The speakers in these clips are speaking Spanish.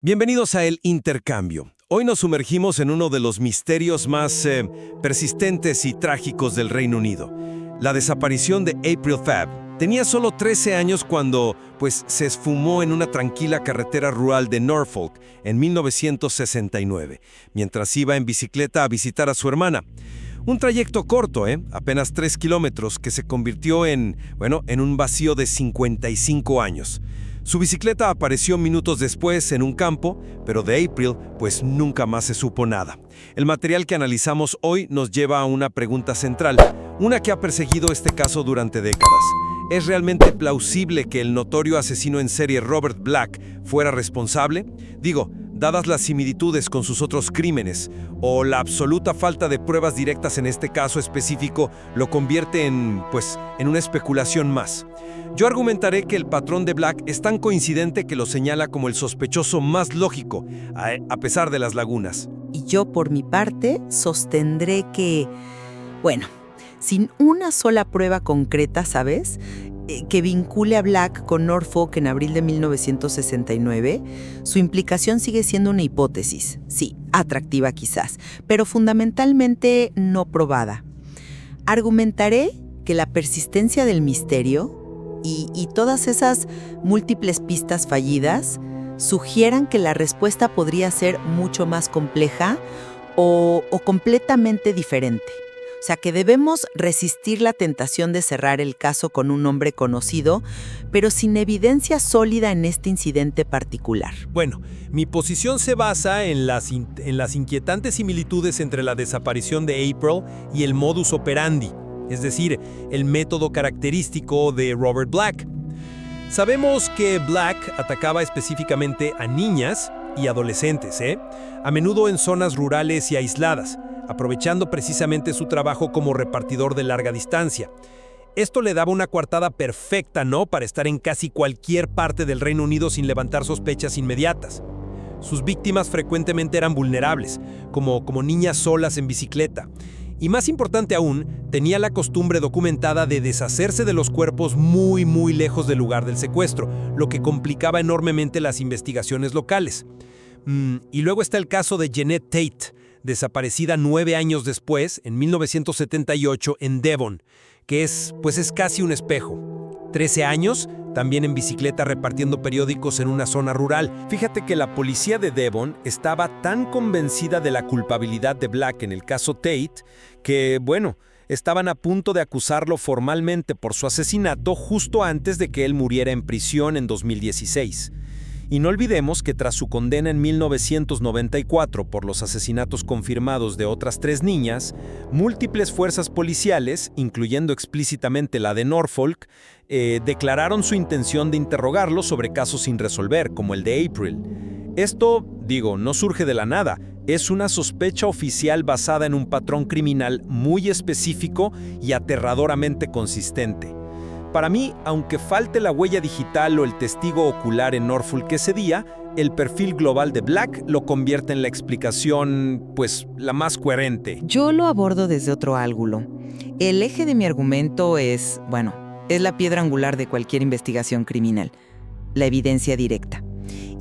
Bienvenidos a El Intercambio. Hoy nos sumergimos en uno de los misterios más persistentes y trágicos del Reino Unido, la desaparición de April Fabb. Tenía solo 13 años cuando, se esfumó en una tranquila carretera rural de Norfolk en 1969, mientras iba en bicicleta a visitar a su hermana. Un trayecto corto, apenas 3 kilómetros, que se convirtió en un vacío de 55 años. Su bicicleta apareció minutos después en un campo, pero de April, nunca más se supo nada. El material que analizamos hoy nos lleva a una pregunta central, una que ha perseguido este caso durante décadas. ¿Es realmente plausible que el notorio asesino en serie Robert Black fuera responsable? Dadas las similitudes con sus otros crímenes, o la absoluta falta de pruebas directas en este caso específico, lo convierte en una especulación más. Yo argumentaré que el patrón de Black es tan coincidente que lo señala como el sospechoso más lógico, a pesar de las lagunas. Y yo, por mi parte, sostendré que, sin una sola prueba concreta, ¿sabes?, que vincule a Black con Norfolk en abril de 1969, su implicación sigue siendo una hipótesis, sí, atractiva quizás, pero fundamentalmente no probada. Argumentaré que la persistencia del misterio y todas esas múltiples pistas fallidas sugieran que la respuesta podría ser mucho más compleja o completamente diferente. O sea, que debemos resistir la tentación de cerrar el caso con un nombre conocido, pero sin evidencia sólida en este incidente particular. Mi posición se basa en las inquietantes similitudes entre la desaparición de April y el modus operandi, es decir, el método característico de Robert Black. Sabemos que Black atacaba específicamente a niñas y adolescentes, a menudo en zonas rurales y aisladas, aprovechando precisamente su trabajo como repartidor de larga distancia. Esto le daba una coartada perfecta, para estar en casi cualquier parte del Reino Unido sin levantar sospechas inmediatas. Sus víctimas frecuentemente eran vulnerables, como niñas solas en bicicleta. Y más importante aún, tenía la costumbre documentada de deshacerse de los cuerpos muy, muy lejos del lugar del secuestro, lo que complicaba enormemente las investigaciones locales. Y luego está el caso de Jeanette Tate, desaparecida 9 años después, en 1978, en Devon, que es casi un espejo. 13 años, también en bicicleta repartiendo periódicos en una zona rural. Fíjate que la policía de Devon estaba tan convencida de la culpabilidad de Black en el caso Tate, que, estaban a punto de acusarlo formalmente por su asesinato justo antes de que él muriera en prisión en 2016. Y no olvidemos que tras su condena en 1994 por los asesinatos confirmados de otras 3 niñas, múltiples fuerzas policiales, incluyendo explícitamente la de Norfolk, declararon su intención de interrogarlo sobre casos sin resolver, como el de April. Esto, no surge de la nada, es una sospecha oficial basada en un patrón criminal muy específico y aterradoramente consistente. Para mí, aunque falte la huella digital o el testigo ocular en Norfolk ese día, el perfil global de Black lo convierte en la explicación, la más coherente. Yo lo abordo desde otro ángulo. El eje de mi argumento es la piedra angular de cualquier investigación criminal, la evidencia directa.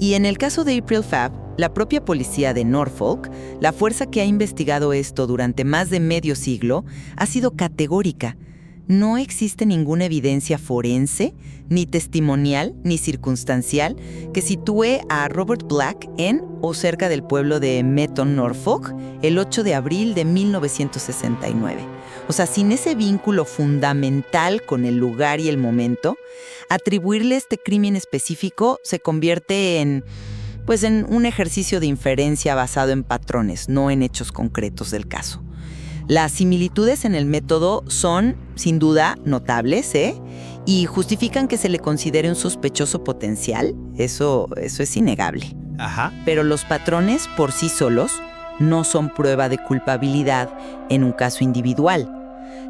Y en el caso de April Fabb, la propia policía de Norfolk, la fuerza que ha investigado esto durante más de medio siglo, ha sido categórica. No existe ninguna evidencia forense, ni testimonial, ni circunstancial que sitúe a Robert Black en o cerca del pueblo de Metton, Norfolk, el 8 de abril de 1969. O sea, sin ese vínculo fundamental con el lugar y el momento, atribuirle este crimen específico se convierte en un ejercicio de inferencia basado en patrones, no en hechos concretos del caso. Las similitudes en el método son, sin duda, notables, y justifican que se le considere un sospechoso potencial. Eso es innegable. Ajá. Pero los patrones por sí solos no son prueba de culpabilidad en un caso individual.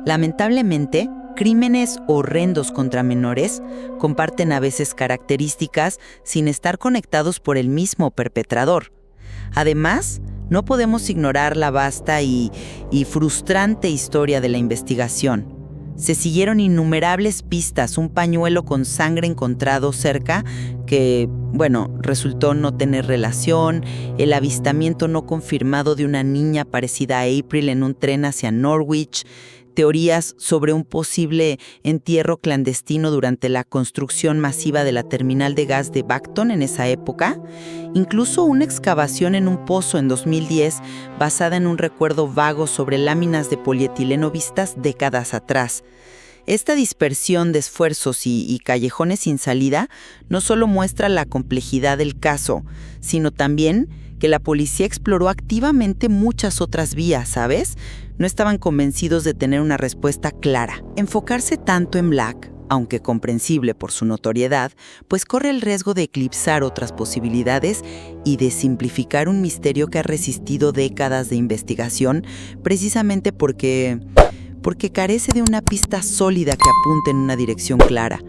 Lamentablemente, crímenes horrendos contra menores comparten a veces características sin estar conectados por el mismo perpetrador. Además, no podemos ignorar la vasta y frustrante historia de la investigación. Se siguieron innumerables pistas, un pañuelo con sangre encontrado cerca que, resultó no tener relación, el avistamiento no confirmado de una niña parecida a April en un tren hacia Norwich, teorías sobre un posible entierro clandestino durante la construcción masiva de la terminal de gas de Bacton en esa época, incluso una excavación en un pozo en 2010 basada en un recuerdo vago sobre láminas de polietileno vistas décadas atrás. Esta dispersión de esfuerzos y callejones sin salida no solo muestra la complejidad del caso, sino también que la policía exploró activamente muchas otras vías, ¿sabes? No estaban convencidos de tener una respuesta clara. Enfocarse tanto en Black, aunque comprensible por su notoriedad, pues corre el riesgo de eclipsar otras posibilidades y de simplificar un misterio que ha resistido décadas de investigación, precisamente porque carece de una pista sólida que apunte en una dirección clara.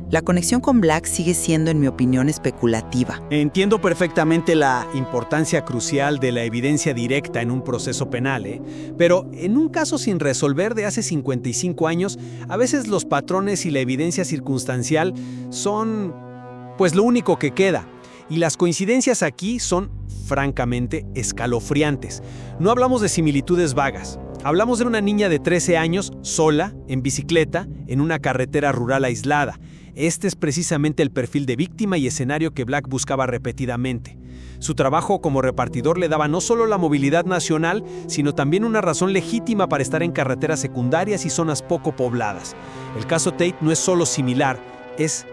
La conexión con Black sigue siendo, en mi opinión, especulativa. Entiendo perfectamente la importancia crucial de la evidencia directa en un proceso penal, pero en un caso sin resolver de hace 55 años, a veces los patrones y la evidencia circunstancial son, pues, lo único que queda. Y las coincidencias aquí son, francamente, escalofriantes. No hablamos de similitudes vagas. Hablamos de una niña de 13 años, sola, en bicicleta, en una carretera rural aislada. Este es precisamente el perfil de víctima y escenario que Black buscaba repetidamente. Su trabajo como repartidor le daba no solo la movilidad nacional, sino también una razón legítima para estar en carreteras secundarias y zonas poco pobladas. El caso Tate no es solo similar, es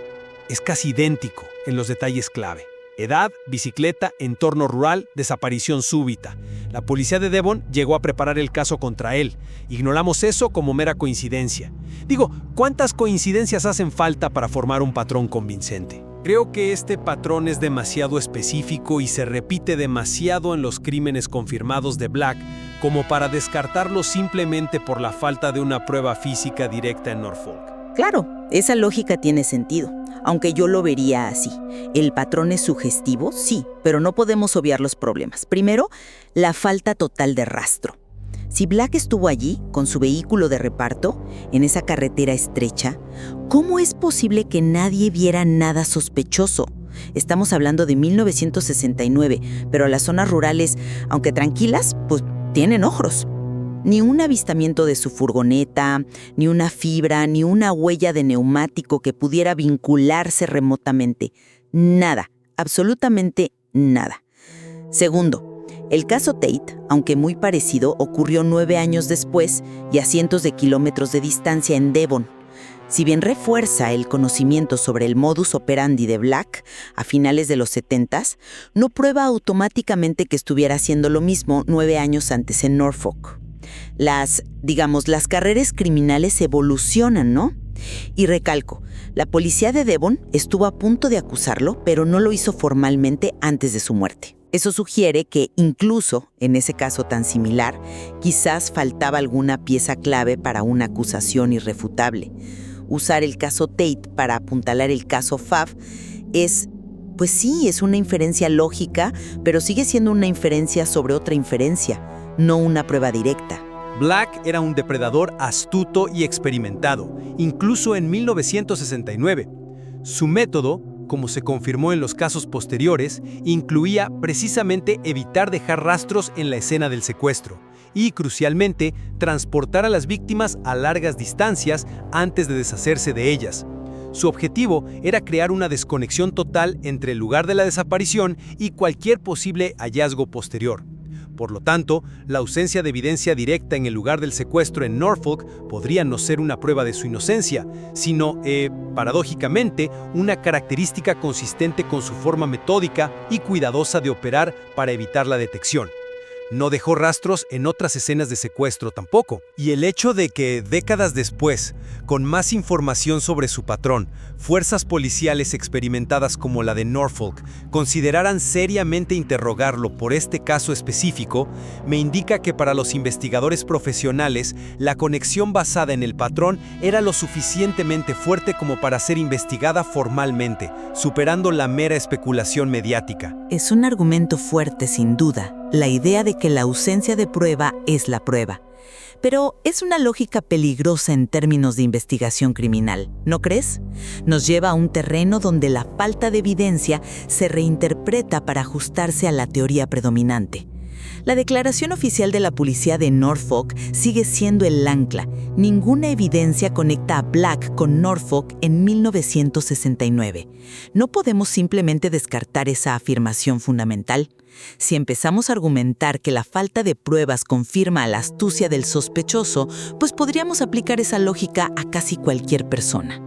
casi idéntico en los detalles clave. Edad, bicicleta, entorno rural, desaparición súbita. La policía de Devon llegó a preparar el caso contra él. Ignoramos eso como mera coincidencia. Digo, ¿cuántas coincidencias hacen falta para formar un patrón convincente? Creo que este patrón es demasiado específico y se repite demasiado en los crímenes confirmados de Black como para descartarlo simplemente por la falta de una prueba física directa en Norfolk. Claro, esa lógica tiene sentido, aunque yo lo vería así. ¿El patrón es sugestivo? Sí, pero no podemos obviar los problemas. Primero, la falta total de rastro. Si Black estuvo allí, con su vehículo de reparto, en esa carretera estrecha, ¿cómo es posible que nadie viera nada sospechoso? Estamos hablando de 1969, pero las zonas rurales, aunque tranquilas, pues tienen ojos. Ni un avistamiento de su furgoneta, ni una fibra, ni una huella de neumático que pudiera vincularse remotamente. Nada, absolutamente nada. Segundo, el caso Tate, aunque muy parecido, ocurrió 9 años después y a cientos de kilómetros de distancia en Devon. Si bien refuerza el conocimiento sobre el modus operandi de Black a finales de los 70s, no prueba automáticamente que estuviera haciendo lo mismo 9 años antes en Norfolk. Las carreras criminales evolucionan, ¿no? Y recalco, la policía de Devon estuvo a punto de acusarlo, pero no lo hizo formalmente antes de su muerte. Eso sugiere que, incluso en ese caso tan similar, quizás faltaba alguna pieza clave para una acusación irrefutable. Usar el caso Tate para apuntalar el caso Fab es una inferencia lógica, pero sigue siendo una inferencia sobre otra inferencia, no una prueba directa. Black era un depredador astuto y experimentado, incluso en 1969. Su método, como se confirmó en los casos posteriores, incluía precisamente evitar dejar rastros en la escena del secuestro y, crucialmente, transportar a las víctimas a largas distancias antes de deshacerse de ellas. Su objetivo era crear una desconexión total entre el lugar de la desaparición y cualquier posible hallazgo posterior. Por lo tanto, la ausencia de evidencia directa en el lugar del secuestro en Norfolk podría no ser una prueba de su inocencia, sino, paradójicamente, una característica consistente con su forma metódica y cuidadosa de operar para evitar la detección. No dejó rastros en otras escenas de secuestro tampoco. Y el hecho de que, décadas después, con más información sobre su patrón, fuerzas policiales experimentadas como la de Norfolk consideraran seriamente interrogarlo por este caso específico, me indica que para los investigadores profesionales, la conexión basada en el patrón era lo suficientemente fuerte como para ser investigada formalmente, superando la mera especulación mediática. Es un argumento fuerte, sin duda, la idea de que la ausencia de prueba es la prueba. Pero es una lógica peligrosa en términos de investigación criminal, ¿no crees? Nos lleva a un terreno donde la falta de evidencia se reinterpreta para ajustarse a la teoría predominante. La declaración oficial de la policía de Norfolk sigue siendo el ancla. Ninguna evidencia conecta a Black con Norfolk en 1969. No podemos simplemente descartar esa afirmación fundamental. Si empezamos a argumentar que la falta de pruebas confirma la astucia del sospechoso, pues podríamos aplicar esa lógica a casi cualquier persona.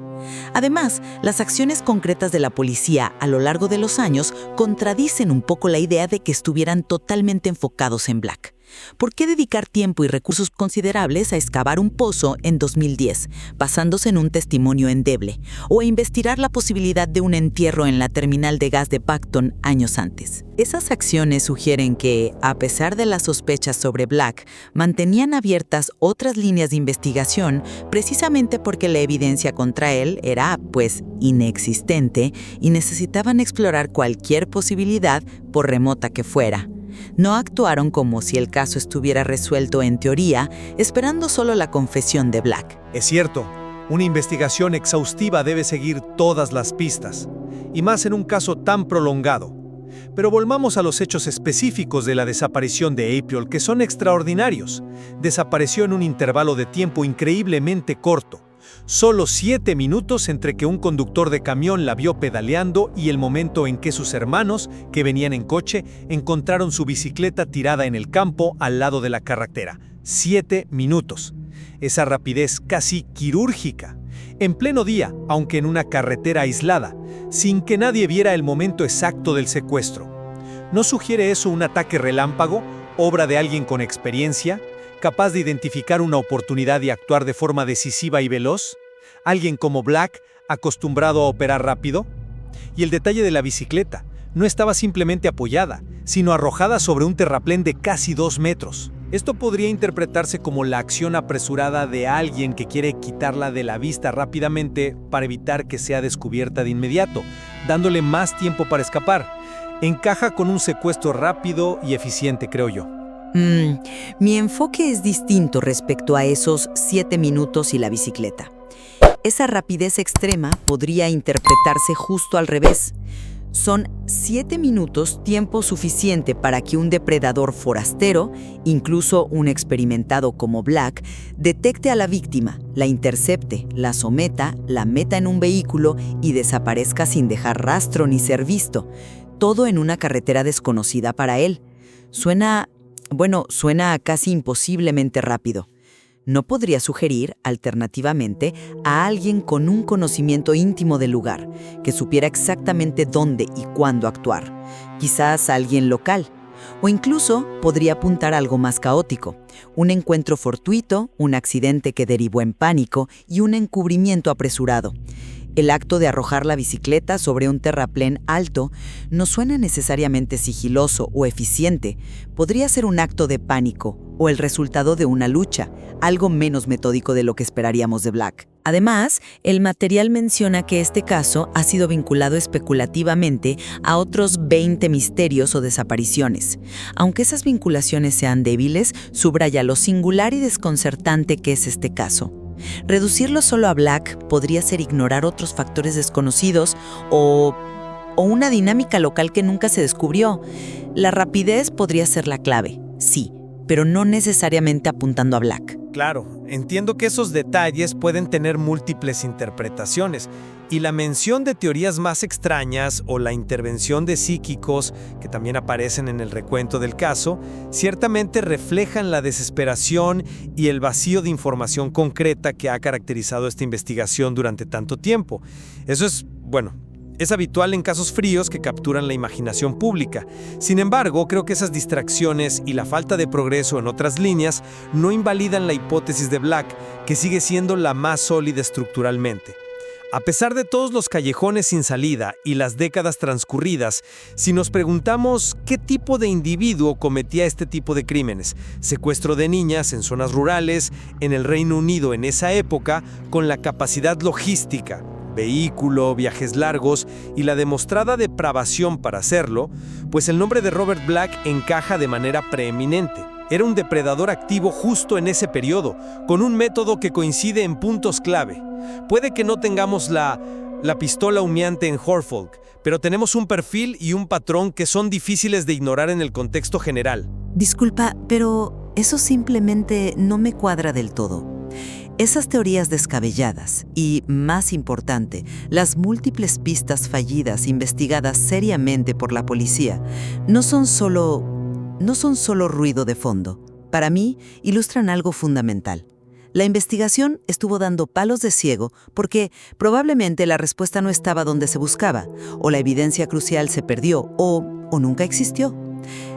Además, las acciones concretas de la policía a lo largo de los años contradicen un poco la idea de que estuvieran totalmente enfocados en Black. ¿Por qué dedicar tiempo y recursos considerables a excavar un pozo en 2010, basándose en un testimonio endeble, o a investigar la posibilidad de un entierro en la terminal de gas de Pacton años antes? Esas acciones sugieren que, a pesar de las sospechas sobre Black, mantenían abiertas otras líneas de investigación precisamente porque la evidencia contra él era, pues, inexistente y necesitaban explorar cualquier posibilidad, por remota que fuera. No actuaron como si el caso estuviera resuelto en teoría, esperando solo la confesión de Black. Es cierto, una investigación exhaustiva debe seguir todas las pistas, y más en un caso tan prolongado. Pero volvamos a los hechos específicos de la desaparición de April, que son extraordinarios. Desapareció en un intervalo de tiempo increíblemente corto. Solo 7 minutos entre que un conductor de camión la vio pedaleando y el momento en que sus hermanos, que venían en coche, encontraron su bicicleta tirada en el campo al lado de la carretera. 7 minutos. Esa rapidez casi quirúrgica. En pleno día, aunque en una carretera aislada, sin que nadie viera el momento exacto del secuestro. ¿No sugiere eso un ataque relámpago, obra de alguien con experiencia, capaz de identificar una oportunidad y actuar de forma decisiva y veloz? ¿Alguien como Black, acostumbrado a operar rápido? Y el detalle de la bicicleta, no estaba simplemente apoyada, sino arrojada sobre un terraplén de casi 2 metros. Esto podría interpretarse como la acción apresurada de alguien que quiere quitarla de la vista rápidamente para evitar que sea descubierta de inmediato, dándole más tiempo para escapar. Encaja con un secuestro rápido y eficiente, creo yo. Mi enfoque es distinto respecto a esos 7 minutos y la bicicleta. Esa rapidez extrema podría interpretarse justo al revés. Son 7 minutos tiempo suficiente para que un depredador forastero, incluso un experimentado como Black, detecte a la víctima, la intercepte, la someta, la meta en un vehículo y desaparezca sin dejar rastro ni ser visto. Todo en una carretera desconocida para él. Suena casi imposiblemente rápido. ¿No podría sugerir, alternativamente, a alguien con un conocimiento íntimo del lugar, que supiera exactamente dónde y cuándo actuar? Quizás alguien local. O incluso podría apuntar a algo más caótico, un encuentro fortuito, un accidente que derivó en pánico y un encubrimiento apresurado. El acto de arrojar la bicicleta sobre un terraplén alto no suena necesariamente sigiloso o eficiente. Podría ser un acto de pánico o el resultado de una lucha, algo menos metódico de lo que esperaríamos de Black. Además, el material menciona que este caso ha sido vinculado especulativamente a otros 20 misterios o desapariciones. Aunque esas vinculaciones sean débiles, subraya lo singular y desconcertante que es este caso. Reducirlo solo a Black podría ser ignorar otros factores desconocidos o una dinámica local que nunca se descubrió. La rapidez podría ser la clave, sí, pero no necesariamente apuntando a Black. Claro, entiendo que esos detalles pueden tener múltiples interpretaciones, y la mención de teorías más extrañas o la intervención de psíquicos, que también aparecen en el recuento del caso, ciertamente reflejan la desesperación y el vacío de información concreta que ha caracterizado esta investigación durante tanto tiempo. Eso es habitual en casos fríos que capturan la imaginación pública. Sin embargo, creo que esas distracciones y la falta de progreso en otras líneas no invalidan la hipótesis de Black, que sigue siendo la más sólida estructuralmente. A pesar de todos los callejones sin salida y las décadas transcurridas, si nos preguntamos qué tipo de individuo cometía este tipo de crímenes, secuestro de niñas en zonas rurales, en el Reino Unido en esa época, con la capacidad logística, vehículo, viajes largos y la demostrada depravación para hacerlo, pues el nombre de Robert Black encaja de manera preeminente. Era un depredador activo justo en ese periodo, con un método que coincide en puntos clave. Puede que no tengamos la pistola humeante en Norfolk, pero tenemos un perfil y un patrón que son difíciles de ignorar en el contexto general. Disculpa, pero eso simplemente no me cuadra del todo. Esas teorías descabelladas y, más importante, las múltiples pistas fallidas investigadas seriamente por la policía no son solo ruido de fondo. Para mí, ilustran algo fundamental. La investigación estuvo dando palos de ciego porque probablemente la respuesta no estaba donde se buscaba, o la evidencia crucial se perdió, o nunca existió.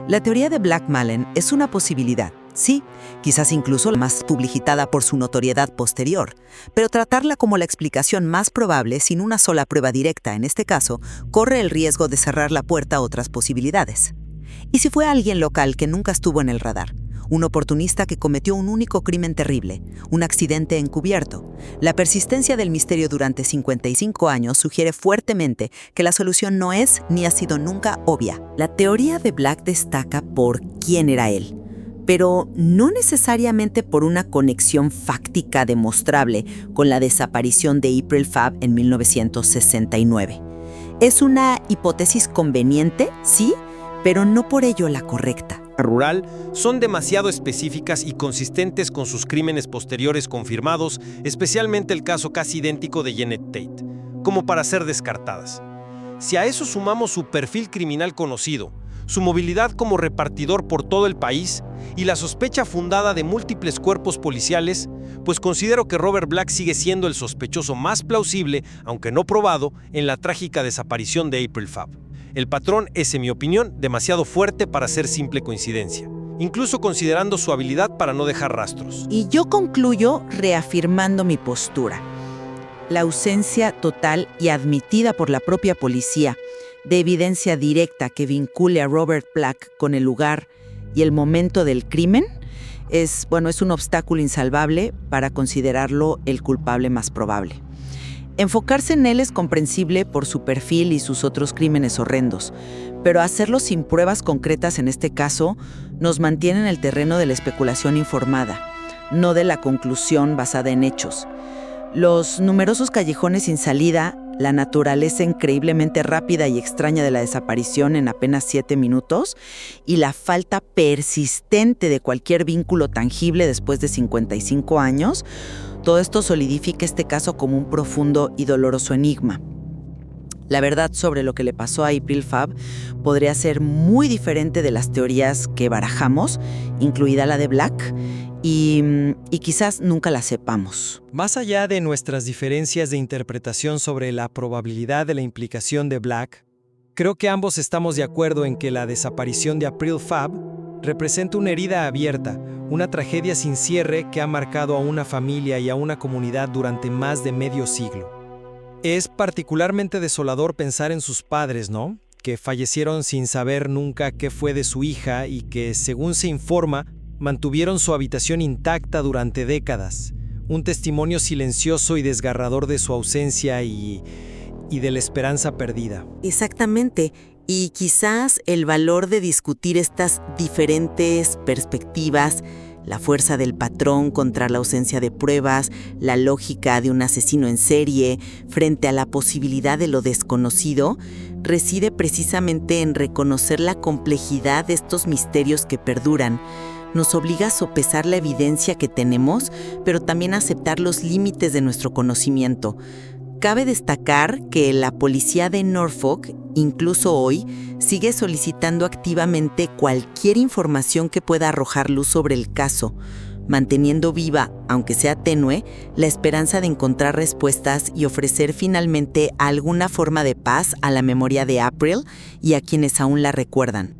La teoría de Blackmalen es una posibilidad, sí, quizás incluso la más publicitada por su notoriedad posterior, pero tratarla como la explicación más probable sin una sola prueba directa, en este caso, corre el riesgo de cerrar la puerta a otras posibilidades. ¿Y si fue alguien local que nunca estuvo en el radar? Un oportunista que cometió un único crimen terrible, un accidente encubierto. La persistencia del misterio durante 55 años sugiere fuertemente que la solución no es ni ha sido nunca obvia. La teoría de Black destaca por quién era él, pero no necesariamente por una conexión fáctica demostrable con la desaparición de April Fabb en 1969. Es una hipótesis conveniente, sí, pero no por ello la correcta. Rural son demasiado específicas y consistentes con sus crímenes posteriores confirmados, especialmente el caso casi idéntico de Janet Tate, como para ser descartadas. Si a eso sumamos su perfil criminal conocido, su movilidad como repartidor por todo el país y la sospecha fundada de múltiples cuerpos policiales, pues considero que Robert Black sigue siendo el sospechoso más plausible, aunque no probado, en la trágica desaparición de April Fabb. El patrón es, en mi opinión, demasiado fuerte para ser simple coincidencia, incluso considerando su habilidad para no dejar rastros. Y yo concluyo reafirmando mi postura. La ausencia total y admitida por la propia policía de evidencia directa que vincule a Robert Black con el lugar y el momento del crimen es un obstáculo insalvable para considerarlo el culpable más probable. Enfocarse en él es comprensible por su perfil y sus otros crímenes horrendos, pero hacerlo sin pruebas concretas en este caso nos mantiene en el terreno de la especulación informada, no de la conclusión basada en hechos. Los numerosos callejones sin salida, la naturaleza increíblemente rápida y extraña de la desaparición en apenas 7 minutos y la falta persistente de cualquier vínculo tangible después de 55 años, todo esto solidifica este caso como un profundo y doloroso enigma. La verdad sobre lo que le pasó a April Fabb podría ser muy diferente de las teorías que barajamos, incluida la de Black, y quizás nunca la sepamos. Más allá de nuestras diferencias de interpretación sobre la probabilidad de la implicación de Black, creo que ambos estamos de acuerdo en que la desaparición de April Fabb representa una herida abierta, una tragedia sin cierre que ha marcado a una familia y a una comunidad durante más de medio siglo. Es particularmente desolador pensar en sus padres, ¿no? Que fallecieron sin saber nunca qué fue de su hija y que, según se informa, mantuvieron su habitación intacta durante décadas. Un testimonio silencioso y desgarrador de su ausencia y de la esperanza perdida. Exactamente. Y quizás el valor de discutir estas diferentes perspectivas, la fuerza del patrón contra la ausencia de pruebas, la lógica de un asesino en serie frente a la posibilidad de lo desconocido, reside precisamente en reconocer la complejidad de estos misterios que perduran. Nos obliga a sopesar la evidencia que tenemos, pero también a aceptar los límites de nuestro conocimiento. Cabe destacar que la policía de Norfolk, incluso hoy, sigue solicitando activamente cualquier información que pueda arrojar luz sobre el caso, manteniendo viva, aunque sea tenue, la esperanza de encontrar respuestas y ofrecer finalmente alguna forma de paz a la memoria de April y a quienes aún la recuerdan.